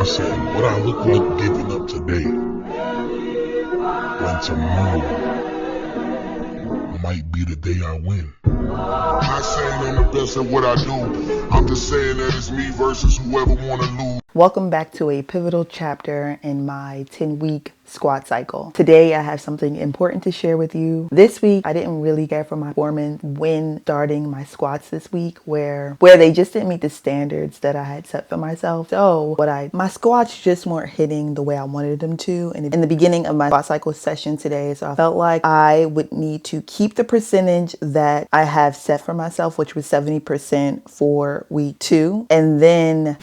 I said, what I look like giving up today, when tomorrow might be the day I win. I'm not saying I'm the best at what I do. I'm just saying that it's me versus whoever wanna lose. Welcome back to a pivotal chapter in my 10-week squat cycle. Today I have something important to share with you. This week I didn't really care for my performance when starting my squats this week where they just didn't meet the standards that I had set for myself. So my squats just weren't hitting the way I wanted them to in the beginning of my squat cycle session today. So I felt like I would need to keep the percentage that I have set for myself, which was 70% for week 2. And then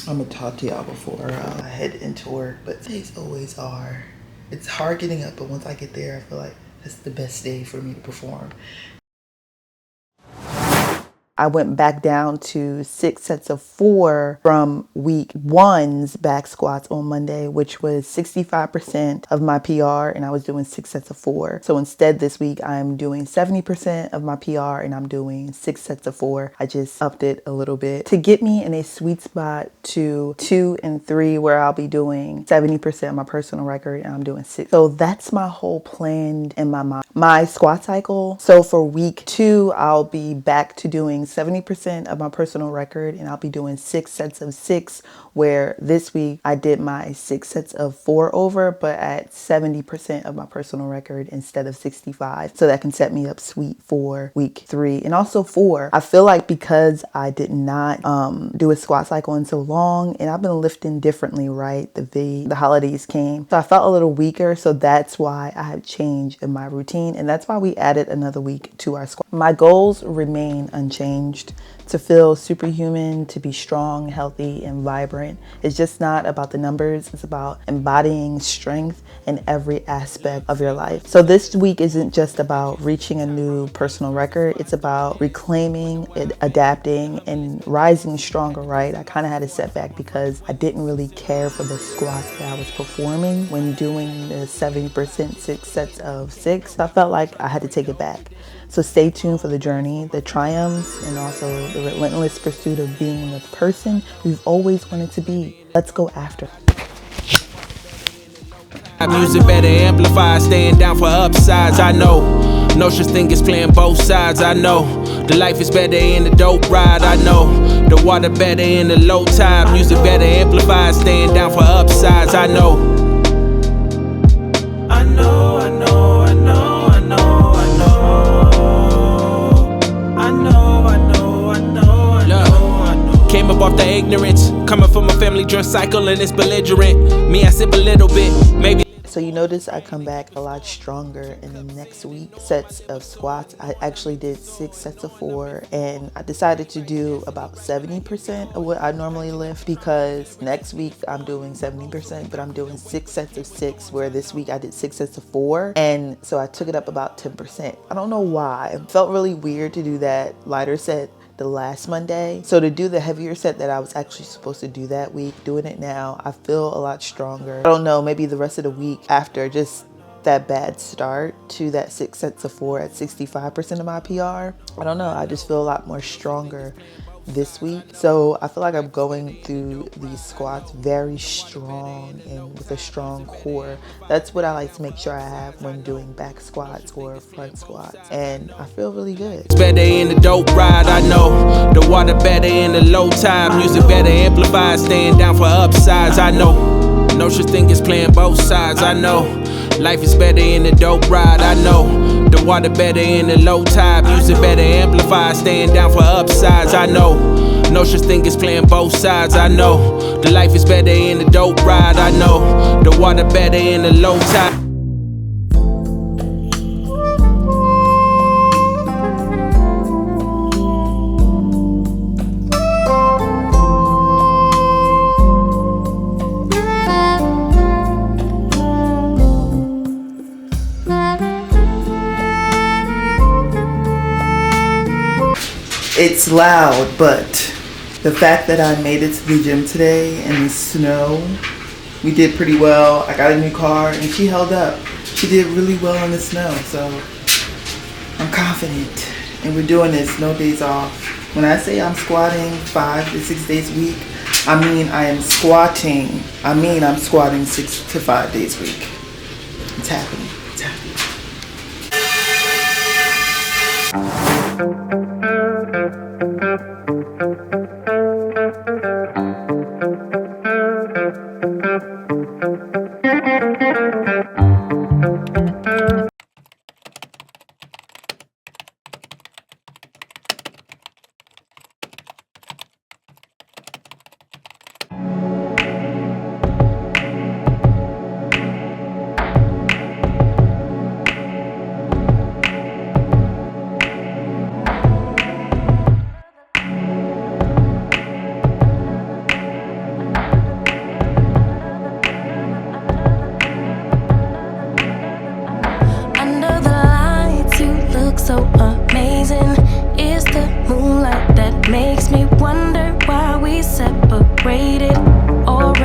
I'm gonna talk to y'all before I head into work, but days always are. It's hard getting up, but once I get there, I feel like that's the best day for me to perform. I went back down to 6 sets of 4 from week 1's back squats on Monday, which was 65% of my PR, and I was doing 6 sets of 4. So instead this week I'm doing 70% of my PR and I'm doing 6 sets of 4. I just upped it a little bit to get me in a sweet spot to 2 and 3 where I'll be doing 70% of my personal record and I'm doing 6. So that's my whole plan in my mind. My squat cycle. So for week 2, I'll be back to doing 70% of my personal record and I'll be doing 6 sets of 6, where this week I did my 6 sets of 4 over, but at 70% of my personal record instead of 65. So that can set me up sweet for week 3 and also 4. I feel like because I did not do a squat cycle in so long and I've been lifting differently, right? The holidays came. So I felt a little weaker. So that's why I have changed in my routine. And that's why we added another week to our squat. My goals remain unchanged: to feel superhuman, to be strong, healthy, and vibrant. It's just not about the numbers. It's about embodying strength in every aspect of your life. So this week isn't just about reaching a new personal record. It's about reclaiming, adapting, and rising stronger, right? I kind of had a setback because I didn't really care for the squats that I was performing when doing the 70% 6 sets of 6. I felt like I had to take it back. So stay tuned for the journey, the triumphs, and also the relentless pursuit of being the person we've always wanted to be. Let's go after. Music better amplify, staying down for upsides. I know no such thing as playing both sides. I know the life is better in the dope ride. I know the water better in the low tide. Music better amplify, staying down for upsides. I know. Came up off the ignorance, coming from a family drunk cycle and it's belligerent. Me, I sip a little bit, maybe. So you notice I come back a lot stronger in the next week sets of squats. I actually did 6 sets of 4 and I decided to do about 70% of what I normally lift, because next week I'm doing 70%, but I'm doing 6 sets of 6, where this week I did 6 sets of 4. And so I took it up about 10%. I don't know why. It felt really weird to do that lighter set the last Monday. So to do the heavier set that I was actually supposed to do that week, doing it now, I feel a lot stronger. I don't know, maybe the rest of the week after just that bad start to that 6 sets of 4 at 65% of my PR, I don't know, I just feel a lot more stronger this week. So I feel like I'm going through these squats very strong and with a strong core. That's what I like to make sure I have when doing back squats or front squats, and I feel really good. It's better in the dope ride. I know the water better in the low tide. Music better amplify, staying down for upsides. I know no such thing as playing both sides. I know life is better in the dope ride. I know the water better in the low tide. Music better amplify, staying down for upsides. I know no such thing as playing both sides. I know the life is better in the dope ride. I know the water better in the low tide. It's loud, but the fact that I made it to the gym today in the snow, we did pretty well. I got a new car and she held up. She did really well in the snow, so I'm confident. And we're doing this, no days off. When I say I'm squatting 5 to 6 days a week, I am squatting. I'm squatting 6 to 5 days a week. It's happening. It's happening. Under the lights, you look so amazing. It's the moonlight that makes me wonder why we separated. Or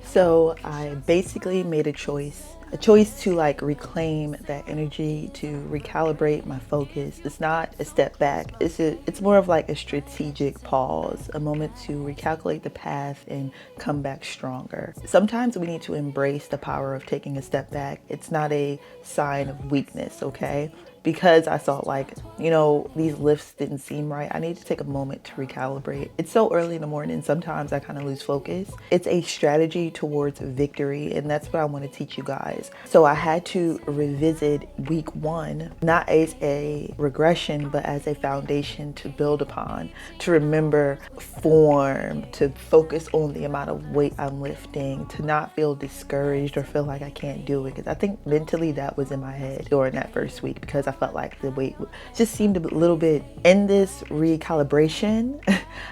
So I basically made a choice to like reclaim that energy, to recalibrate my focus. It's not a step back. It's more of like a strategic pause, a moment to recalculate the path and come back stronger. Sometimes we need to embrace the power of taking a step back. It's not a sign of weakness, okay? Because I felt like, these lifts didn't seem right, I need to take a moment to recalibrate. It's so early in the morning, sometimes I kind of lose focus. It's a strategy towards victory, and that's what I want to teach you guys. So I had to revisit week 1, not as a regression, but as a foundation to build upon, to remember form, to focus on the amount of weight I'm lifting, to not feel discouraged or feel like I can't do it. Because I think mentally that was in my head during that first week, because I felt like the weight just seemed a little bit. In this recalibration,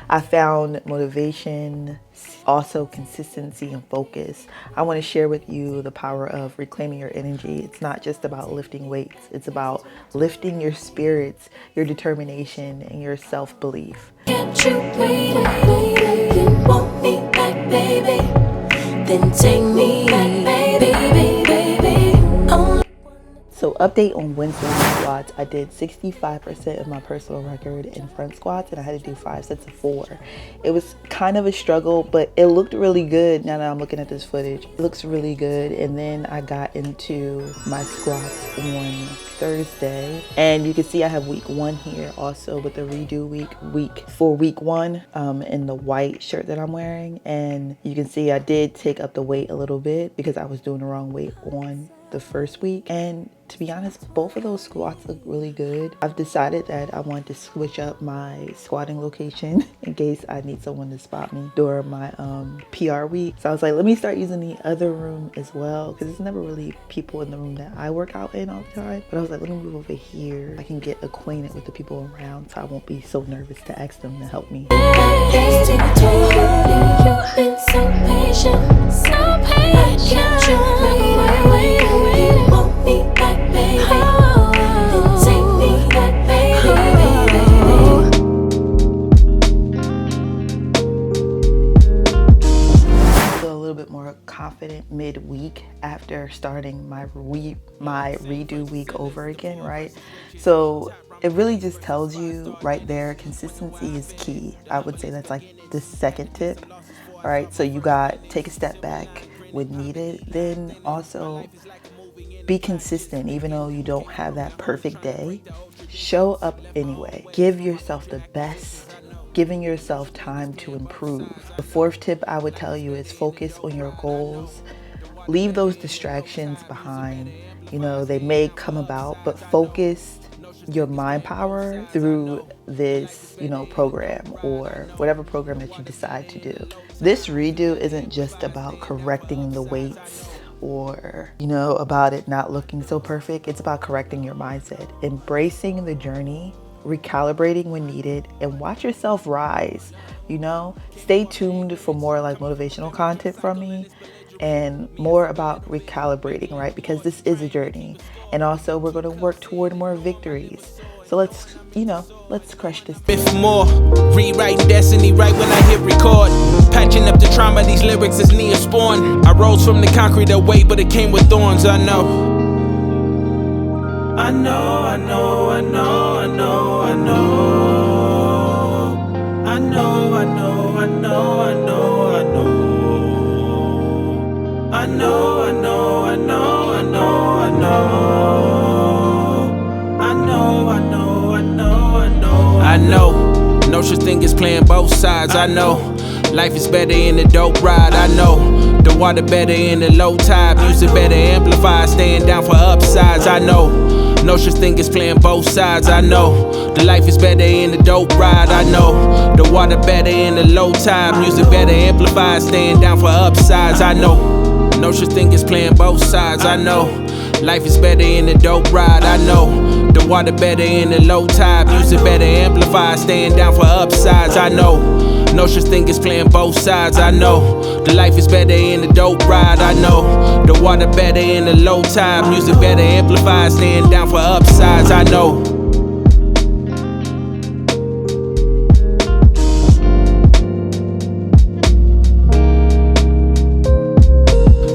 I found motivation, also consistency and focus. I want to share with you the power of reclaiming your energy. It's not just about lifting weights. It's about lifting your spirits, your determination, and your self-belief. can't you wait, wait, you want me back, baby? Then take me back, baby, baby. Only So update on Wednesday squats. I did 65% of my personal record in front squats, and I had to do 5 sets of 4. It was kind of a struggle, but it looked really good. Now that I'm looking at this footage, it looks really good. And then I got into my squats on Thursday, and you can see I have week 1 here also with the redo week for week 1 in the white shirt that I'm wearing. And you can see I did take up the weight a little bit because I was doing the wrong weight on the first week. And to be honest, both of those squats look really good. I've decided that I want to switch up my squatting location in case I need someone to spot me during my PR week. So I was like, let me start using the other room as well, because there's never really people in the room that I work out in all the time. But I was like, let me move over here. I can get acquainted with the people around, so I won't be so nervous to ask them to help me. you've been so patient, so patient. Can't you wait, you want me back, baby? Then take me back, baby, Feel a little bit more confident midweek after starting my redo week over again, right? So it really just tells you right there, consistency is key. I would say that's like the second tip. All right, so you got take a step back when needed, then also be consistent. Even though you don't have that perfect day, show up anyway. Give yourself the best, giving yourself time to improve. The 4th tip I would tell you is focus on your goals. Leave those distractions behind. They may come about, but focus your mind power through this, program or whatever program that you decide to do. This redo isn't just about correcting the weights or, about it not looking so perfect. It's about correcting your mindset, embracing the journey, recalibrating when needed, and watch yourself rise you know? Stay tuned for more like motivational content from me and more about recalibrating, right? Because this is a journey. And also we're going to work toward more victories. So let's, let's crush this. If more, rewriting destiny right when I hit record. Patching up the trauma, these lyrics is Neosporin. I rose from the concrete away, but it came with thorns, I know. I know, I know, I know, I know, I know. I know, I know, I know, I know, I know. I know, I know, I know, I know, I know. I know, I know, I know, I know. I know, no such thing as playing both sides, I know. Life is better in the dope ride, I know. The water better in the low tide. Music better amplify, staying down for upsides, I know. No such thing as playing both sides, I know. The life is better in the dope ride, I know. The water better in the low tide. Music better amplify, staying down for upsides, I know. No such thing as playing both sides, I know. Life is better in the dope ride, I know. The water better in the low tide. Music better amplify, staying down for upsides, I know. No such thing as playing both sides, I know. The life is better in the dope ride, I know. The water better in the low tide. Music better amplify, staying down for upsides, I know.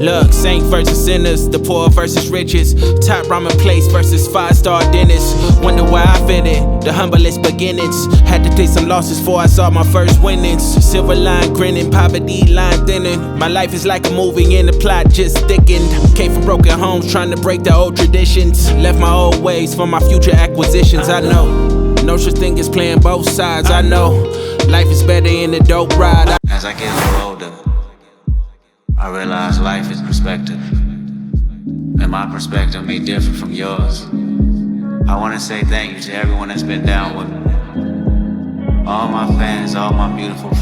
Look, saint versus sinners, the poor versus riches, top ramen place versus 5-star dinners. Wonder where I fit in, the humblest beginnings. Had to take some losses before I saw my first winnings. Silver line grinning, poverty line thinning. My life is like a movie and the plot just thickened. Came from broken homes trying to break the old traditions. Left my old ways for my future acquisitions, I know. No such thing as playing both sides, I know. Life is better in the dope ride. As I get a little older, I realize life is perspective, and my perspective may differ from yours. I want to say thank you to everyone that's been down with me. All my fans, all my beautiful fans.